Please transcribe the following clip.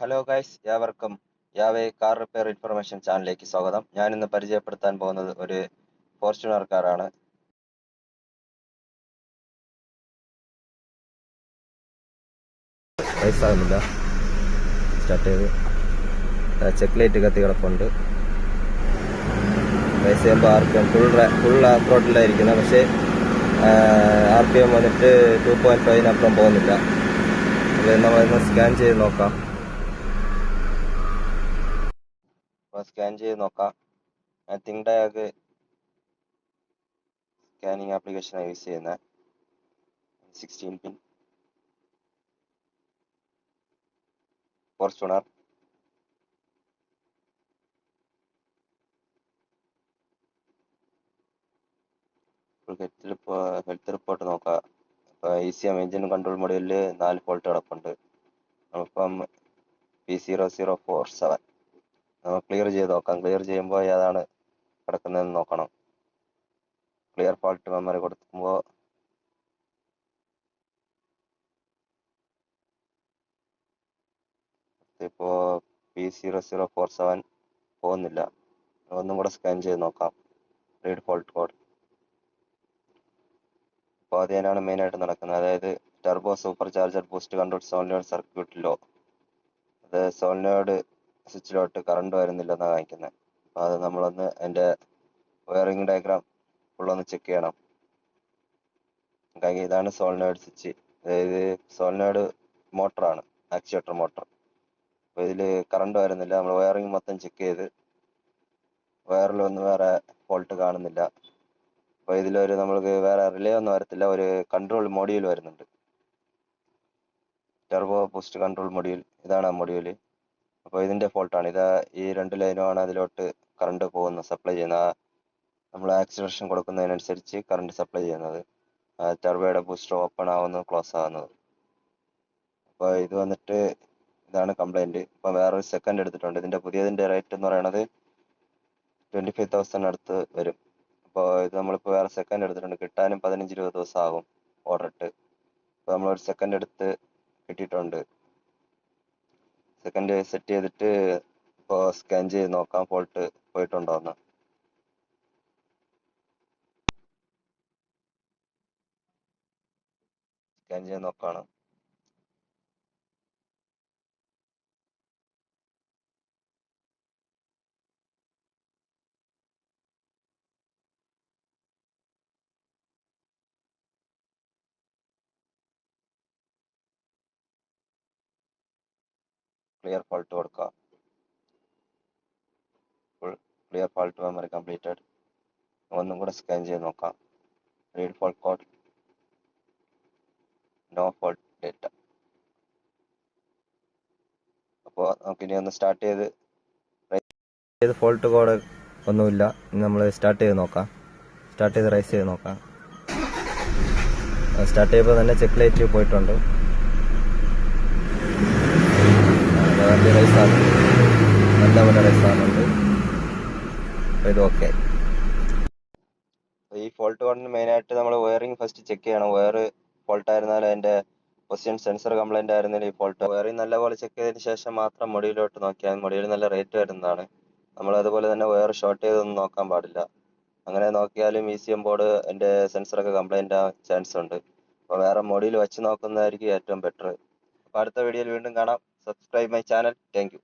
Hello guys, ഏവർക്കും Yahweh car repair information ചാനലിലേക്ക് സ്വാഗതം. ഞാൻ ഇന്ന് പരിചയപ്പെടുത്താൻ പോകുന്നത് ഒരു ഫോർച്യൂണർ കാറാണ്. റൈസാകുന്നില്ല, സ്റ്റാർട്ട് ചെയ്ത് ചെക്ക് ലൈറ്റ് കത്തി കിടപ്പുണ്ട്. റൈസ് ചെയ്യുമ്പോൾ RPM ഫുൾ ത്രോട്ടിലായിരിക്കുന്നത്, പക്ഷേ RPM വന്നിട്ട് 2.5-നപ്പുറം പോകുന്നില്ല. അപ്പോൾ നമ്മളിന്ന് സ്കാൻ ചെയ്ത് നോക്കാം. സ്കാൻ ചെയ്ത് നോക്കാം. തിങ്ക് ഡയാഗ് സ്കാനിങ് ആപ്ലിക്കേഷനാണ് യൂസ് ചെയ്യുന്നത്. 16 പിൻ ഫോർച്യൂണർ. ഹെൽത്ത് റിപ്പോർട്ട് നോക്കാം. ഇപ്പോൾ ECM എഞ്ചിൻ കൺട്രോൾ മൊഡ്യൂളിൽ 4 ഫോൾട്ട് കിടപ്പുണ്ട്. നമുക്കിപ്പം P0047 നമ്മൾ ക്ലിയർ ചെയ്ത് നോക്കാം. ക്ലിയർ ചെയ്യുമ്പോൾ ഏതാണ് കിടക്കുന്നതെന്ന് നോക്കണം. ക്ലിയർ ഫാൾട്ട് മെമ്മറി കൊടുക്കുമ്പോൾ ഇപ്പോൾ P0047 പോകുന്നില്ല. ഒന്നും കൂടെ സ്കാൻ ചെയ്ത് നോക്കാം. Read fault code. അപ്പോൾ അത് തന്നെയാണ് മെയിനായിട്ട് നടക്കുന്നത്. അതായത് turbo super charger boost control solenoid circuit low. അത് സോളിനോയിഡ് സ്വിച്ചിലോട്ട് കറണ്ട് വരുന്നില്ലെന്നാണ് കാണിക്കുന്നത്. അപ്പോൾ അത് നമ്മളൊന്ന് അതിൻ്റെ വയറിംഗ് ഡയഗ്രാം ഫുള്ളൊന്ന് ചെക്ക് ചെയ്യണം. കാര്യം ഇതാണ് സോളിനോയിഡ് സ്വിച്ച്. അതായത് സോളിനോയിഡ് മോട്ടറാണ്, ആക്ച്വേറ്റർ മോട്ടർ. അപ്പോൾ ഇതിൽ കറണ്ട് വരുന്നില്ല. നമ്മൾ വയറിംഗ് മൊത്തം ചെക്ക് ചെയ്ത് വയറിലൊന്നും വേറെ ഫോൾട്ട് കാണുന്നില്ല. അപ്പോൾ ഇതിലൊരു നമ്മൾക്ക് വേറെ റിലേ ഒന്നും വരത്തില്ല, ഒരു കൺട്രോൾ മൊഡ്യൂൾ വരുന്നുണ്ട്. ടർബോ ബൂസ്റ്റ് കൺട്രോൾ മൊഡ്യൂൾ, ഇതാണ് ആ മൊഡ്യൂൾ. അപ്പോൾ ഇതിൻ്റെ ഫോൾട്ടാണ്. ഈ 2 ലൈനുമാണ് അതിലോട്ട് കറണ്ട് പോകുന്നത്, സപ്ലൈ ചെയ്യുന്നത്. നമ്മൾ ആക്സിലറേഷൻ കൊടുക്കുന്നതിനനുസരിച്ച് കറണ്ട് സപ്ലൈ ചെയ്യുന്നത്. ടർബോയുടെ ബൂസ്റ്റർ ഓപ്പൺ ആവുന്നത്, ക്ലോസ് ആവുന്നത്. അപ്പോൾ ഇത് വന്നിട്ട് ഇതാണ് കംപ്ലൈൻറ്റ്. ഇപ്പോൾ വേറൊരു സെക്കൻഡ് എടുത്തിട്ടുണ്ട്. പുതിയതിൻ്റെ റേറ്റ് എന്ന് പറയുന്നത് 25,000 അടുത്ത് വരും. അപ്പോൾ ഇത് നമ്മളിപ്പോൾ വേറെ സെക്കൻഡ് എടുത്തിട്ടുണ്ട്. കിട്ടാനും 15-20 ദിവസം ആകും ഓർഡർ ഇട്ട്. അപ്പോൾ നമ്മളൊരു സെക്കൻഡ് എടുത്ത് കിട്ടിയിട്ടുണ്ട്. സെക്കൻഡ് സെറ്റ് ചെയ്തിട്ട് ഇപ്പോൾ സ്കാൻ ചെയ്ത് നോക്കാം ഫോൾട്ട് പോയിട്ടുണ്ടോ എന്ന്. സ്കാൻ ചെയ്ത് നോക്കുകയാണ്. ക്ലിയർ ഫാൾട്ട് കൊടുക്കുക. Full clear fault memory completed. ഒന്നും കൂടെ സ്കാൻ ചെയ്ത് നോക്കാം. Read fault code, no fault data. അപ്പോൾ നമുക്കിനി ഒന്ന് സ്റ്റാർട്ട് ചെയ്ത് ഫോൾട്ട് കോഡ് ഒന്നുമില്ല. നമ്മൾ സ്റ്റാർട്ട് ചെയ്ത് നോക്കാം. സ്റ്റാർട്ട് ചെയ്ത് റൈസ് ചെയ്ത് നോക്കാം. സ്റ്റാർട്ട് ചെയ്യുമ്പോൾ തന്നെ ചെക്ക് ലൈറ്റ് പോയിട്ടുണ്ട്. വണ്ടി റൈസാണ്, നല്ലപോലെ റൈസാകുന്നുണ്ട്. അപ്പോൾ ഇത് ഓക്കെ. ഈ ഫോൾട്ട് കോഡിന് മെയിനായിട്ട് നമ്മൾ വയറിംഗ് ഫസ്റ്റ് ചെക്ക് ചെയ്യണം. വയർ ഫോൾട്ട് ആയിരുന്നാലും അതിൻ്റെ പൊസിഷൻ സെൻസർ കംപ്ലൈൻ്റ് ആയിരുന്നാലും ഈ ഫോൾട്ട് വയറിംഗ് നല്ലപോലെ ചെക്ക് ചെയ്തതിന് ശേഷം മാത്രം മൊഡ്യൂളിലോട്ട് നോക്കിയാൽ മൊഡ്യൂൾ നല്ല റേറ്റ് വരുന്നതാണ്. നമ്മൾ അതുപോലെ തന്നെ വയർ ഷോർട്ട് ചെയ്തൊന്നും നോക്കാൻ പാടില്ല. അങ്ങനെ നോക്കിയാലും ECM ബോർഡ് എൻ്റെ സെൻസറൊക്കെ കംപ്ലൈൻ്റ് ആവാൻ ചാൻസ് ഉണ്ട്. അപ്പോൾ വേറെ മൊഡ്യൂൾ വെച്ച് നോക്കുന്നതായിരിക്കും ഏറ്റവും ബെറ്റർ. അപ്പോൾ അടുത്ത വീഡിയോയിൽ വീണ്ടും കാണാം. Subscribe my channel. Thank you.